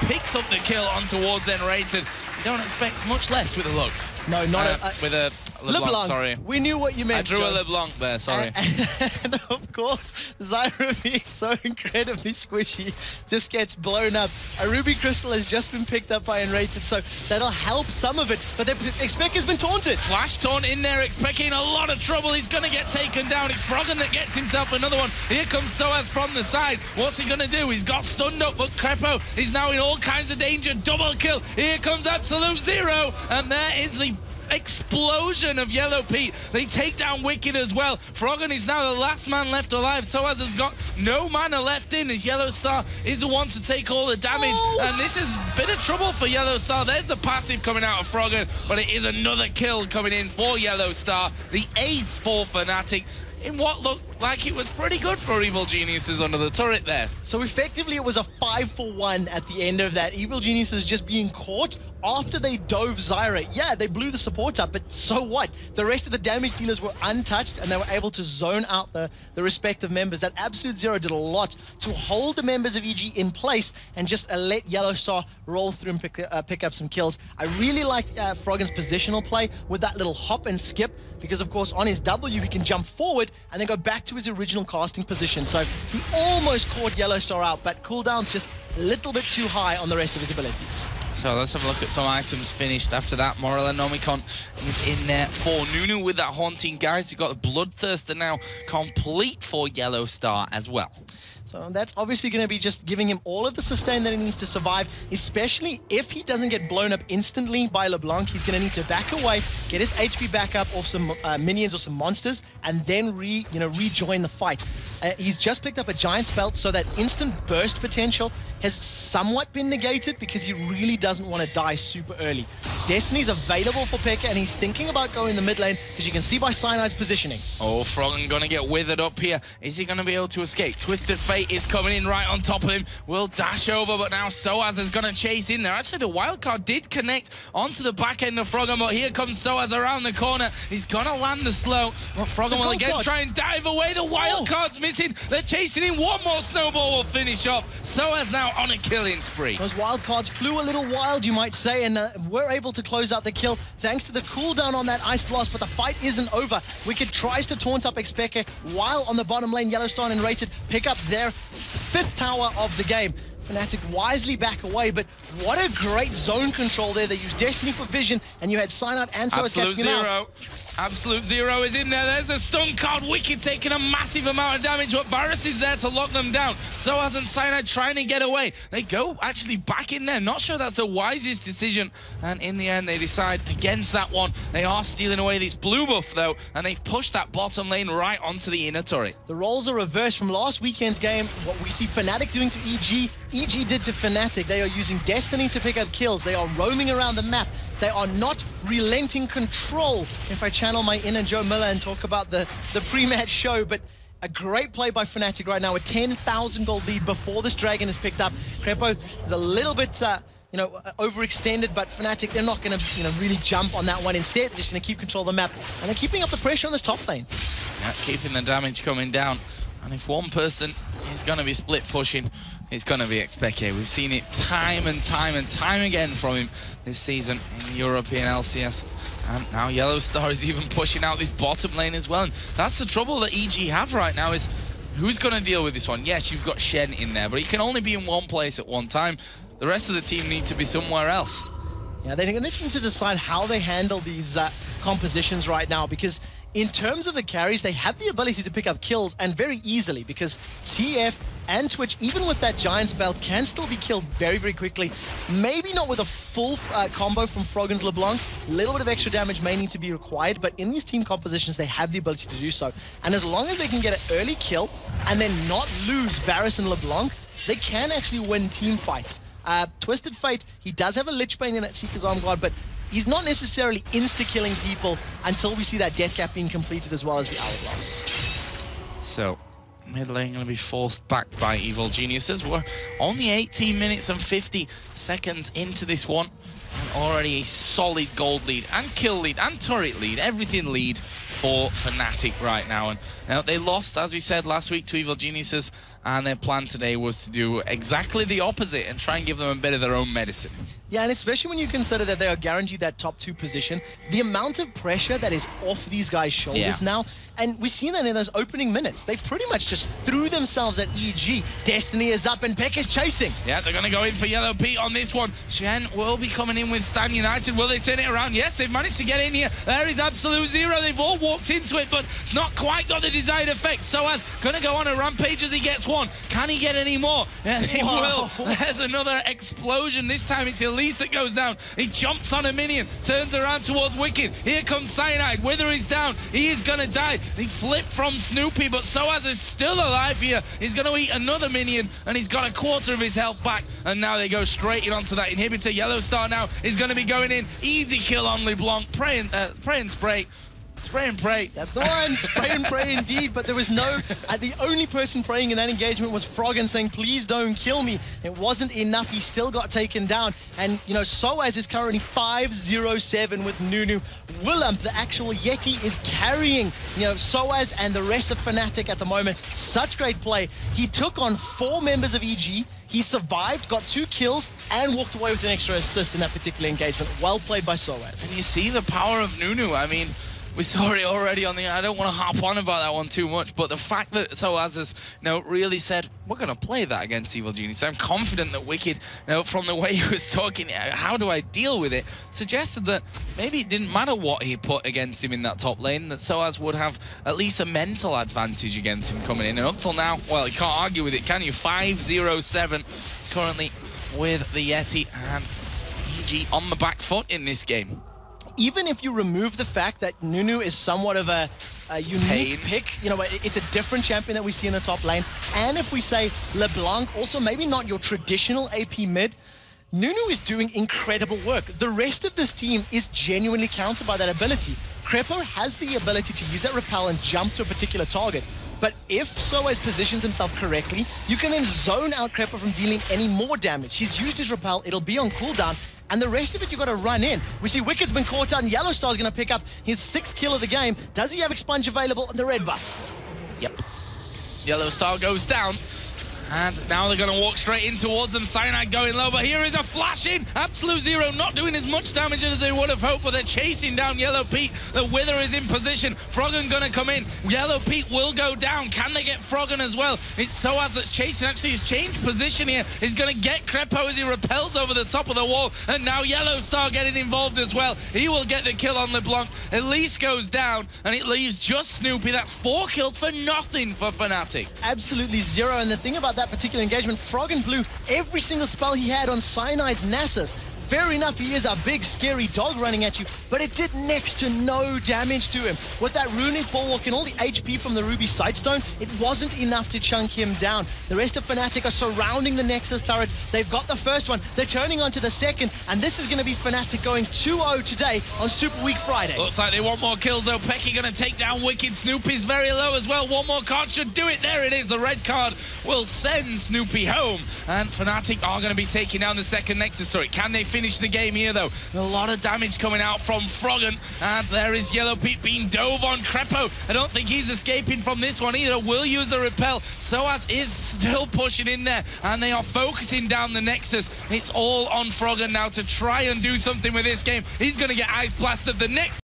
picks up the kill on towards Enrated. You don't expect much less with the looks. No, not with a LeBlanc, sorry. We knew what you meant, I drew Joe. a LeBlanc there, sorry. And of course, Zyra being so incredibly squishy just gets blown up. A Ruby Crystal has just been picked up by Enrated, so that'll help some of it. But Expec has been taunted. Flash taunt in there, Expec in a lot of trouble. He's going to get taken down. It's Froggen that gets himself another one. Here comes Soaz from the side. What's he going to do? He's got stunned up, but Crepo is now in all kinds of danger. Double kill. Here comes Absolute Zero, and there is the explosion of Yellow Pete. They take down Wicked as well. Froggen is now the last man left alive. Soaz has got no mana left in as Yellow Star is the one to take all the damage. And this is a bit of trouble for Yellow Star. There's the passive coming out of Froggen, but it is another kill coming in for Yellow Star. The ace for Fnatic in what looked like it was pretty good for Evil Geniuses under the turret there. So effectively it was a 5-for-1 at the end of that. Evil Geniuses just being caught after they dove Zyra. Yeah, they blew the support up, but so what? The rest of the damage dealers were untouched and they were able to zone out the respective members. That Absolute Zero did a lot to hold the members of EG in place and just let Yellow Star roll through and pick up some kills. I really like Froggen's positional play with that little hop and skip, because of course on his W he can jump forward and then go back to his original casting position. So he almost caught Yellow Star out, but cooldown's just a little bit too high on the rest of his abilities. So let's have a look at some items finished after that. Morellonomicon is in there for Nunu with that Haunting Guys. You've got the Bloodthirster now complete for Yellow Star as well. So that's obviously going to be just giving him all of the sustain that he needs to survive, especially if he doesn't get blown up instantly by LeBlanc. He's going to need to back away, get his HP back up off some minions or some monsters, and then rejoin the fight. He's just picked up a Giant's Belt, so that instant burst potential has somewhat been negated because he really doesn't want to die super early. Destiny's available for Pekka, and he's thinking about going the mid lane, because you can see by Cyanide's positioning. Oh, Froggen going to get withered up here. Is he going to be able to escape? Twisted Fate is coming in right on top of him. Will dash over, but now Soaz is going to chase in there. Actually, the wildcard did connect onto the back end of Froggen, but here comes Soaz around the corner. He's going to land the slow, but Froggen will again try and dive away. The wildcard's missing. They're chasing in. One more snowball will finish off. Soaz now on a killing spree. Those wildcards flew a little wild, you might say, and were able to close out the kill thanks to the cooldown on that Ice Blast, but the fight isn't over. Wicked tries to taunt up Expecke while on the bottom lane, Yellowstone and Rated pick up their 5th tower of the game. Fnatic wisely back away, but what a great zone control there. They used Destiny for vision, and you had Cyanide and Soaz catching him out. Absolute Zero is in there. There's a stun card. Wicked taking a massive amount of damage, but Varus is there to lock them down. Soaz and Cyanide trying to get away. They go actually back in there. Not sure that's the wisest decision. And in the end, they decide against that one. They are stealing away this blue buff, though, and they've pushed that bottom lane right onto the inner turret. The roles are reversed from last weekend's game. What we see Fnatic doing to EG, EG did to Fnatic. They are using Destiny to pick up kills. They are roaming around the map. They are not relenting control, if I channel my inner Joe Miller and talk about the pre-match show. But a great play by Fnatic right now, a 10,000 gold lead before this Dragon is picked up. Crepo is a little bit overextended, but Fnatic, they're not going to really jump on that one. Instead, they're just going to keep control of the map, and they're keeping up the pressure on this top lane. Yeah, keeping the damage coming down. And if one person is going to be split pushing, it's going to be Expecke. We've seen it time and time again from him this season in European LCS. And now Yellow Star is even pushing out this bottom lane as well. And that's the trouble that EG have right now, is who's going to deal with this one? Yes, you've got Shen in there, but he can only be in one place at one time. The rest of the team need to be somewhere else. Yeah, they're going to need to decide how they handle these compositions right now, because in terms of the carries, they have the ability to pick up kills, and very easily, because TF and Twitch, even with that Giant's Belt, can still be killed very, very quickly. Maybe not with a full combo from Froggen's LeBlanc. A little bit of extra damage may need to be required, but in these team compositions, they have the ability to do so. And as long as they can get an early kill and then not lose Varus and LeBlanc, they can actually win team fights. Twisted Fate, he does have a Lich Bane in that Seeker's Arm Guard, but he's not necessarily insta-killing people until we see that death cap being completed, as well as the Hourglass. So, mid lane going to be forced back by Evil Geniuses. We're only 18 minutes and 50 seconds into this one, and already a solid gold lead, and kill lead, and turret lead, everything lead for Fnatic right now. And now they lost, as we said last week, to Evil Geniuses and their plan today was to do exactly the opposite and try and give them a bit of their own medicine. Yeah, and especially when you consider that they are guaranteed that top 2 position, the amount of pressure that is off these guys' shoulders now, and we've seen that in those opening minutes. They pretty much just threw themselves at EG. Destiny is up and Peck is chasing. Yeah, they're going to go in for Yellow Pete on this one. Shen will be coming in with Stan United. Will they turn it around? Yes, they've managed to get in here. There is Absolute Zero. They've all walked into it, but it's not quite got the desired effect. Soaz going to go on a rampage as he gets one. Can he get any more? Yeah, he will. There's another explosion. This time it's Elise that goes down. He jumps on a minion, turns around towards Wicked. Here comes Cyanide. Wither is down. He is going to die. He flipped from Snoopy, but Soaz is still alive here. He's going to eat another minion, and he's got a quarter of his health back. And now they go straight in onto that inhibitor. Yellow Star now is going to be going in. Easy kill on LeBlanc. Pray and spray. Spray and pray. That's the one. Spray and pray indeed. But there was no... the only person praying in that engagement was Froggen saying, please don't kill me. It wasn't enough. He still got taken down. And, you know, Soaz is currently 5-0-7 with Nunu. Willem, the actual Yeti, is carrying, you know, Soaz and the rest of Fnatic at the moment. Such great play. He took on 4 members of EG. He survived, got 2 kills, and walked away with an extra assist in that particular engagement. Well played by Soaz. And you see the power of Nunu. I mean, we saw it already on the... I don't want to harp on about that one too much, but the fact that Soaz has, you know, really said, we're going to play that against Evil Genius. So I'm confident that Wicked, you know, from the way he was talking, how do I deal with it, suggested that maybe it didn't matter what he put against him in that top lane, that Soaz would have at least a mental advantage against him coming in. And up till now, well, you can't argue with it, can you? 5-0-7 currently with the Yeti and EG on the back foot in this game. Even if you remove the fact that Nunu is somewhat of a unique pick, you know, it's a different champion that we see in the top lane. And if we say LeBlanc, also maybe not your traditional AP mid, Nunu is doing incredible work. The rest of this team is genuinely countered by that ability. Crepo has the ability to use that repel and jump to a particular target. But if Soaz positions himself correctly, you can then zone out Crepo from dealing any more damage. He's used his repel, it'll be on cooldown, and the rest of it you've got to run in. We see Wicked's been caught out, and Yellow Star's going to pick up his 6th kill of the game. Does he have Expunge available in the red buff? Yep. Yellow Star goes down. And now they're going to walk straight in towards them. Cyanide going low, but here is a flash in. Absolute Zero not doing as much damage as they would have hoped, but they're chasing down Yellow Pete. The Wither is in position. Froggen going to come in. Yellow Pete will go down. Can they get Froggen as well? It's Soaz that's chasing. Actually, he's changed position here. He's going to get Crepo as he repels over the top of the wall. And now Yellow Star getting involved as well. He will get the kill on LeBlanc. Elise goes down, and it leaves just Snoopy. That's 4 kills for nothing for Fnatic. Absolutely 0. And the thing about that particular engagement, Froggen blew every single spell he had on Cyanide's Nasus. Fair enough, he is a big, scary dog running at you, but it did next to no damage to him. With that runic bulwark and all the HP from the Ruby Sightstone, it wasn't enough to chunk him down. The rest of Fnatic are surrounding the Nexus turrets. They've got the first one, they're turning onto the second, and this is going to be Fnatic going 2-0 today on Super Week Friday. Looks like they want more kills though. Pecky going to take down Wicked. Snoopy's very low as well. One more card should do it. There it is. The red card will send Snoopy home. And Fnatic are going to be taking down the second Nexus turret. Can they finish the game here though? A lot of damage coming out from Froggen. And there is Yellow Pete being dove on. Crepo, I don't think he's escaping from this one either. Will use a repel. Soaz is still pushing in there. And they are focusing down the Nexus. It's all on Froggen now to try and do something with this game. He's going to get ice blasted. The next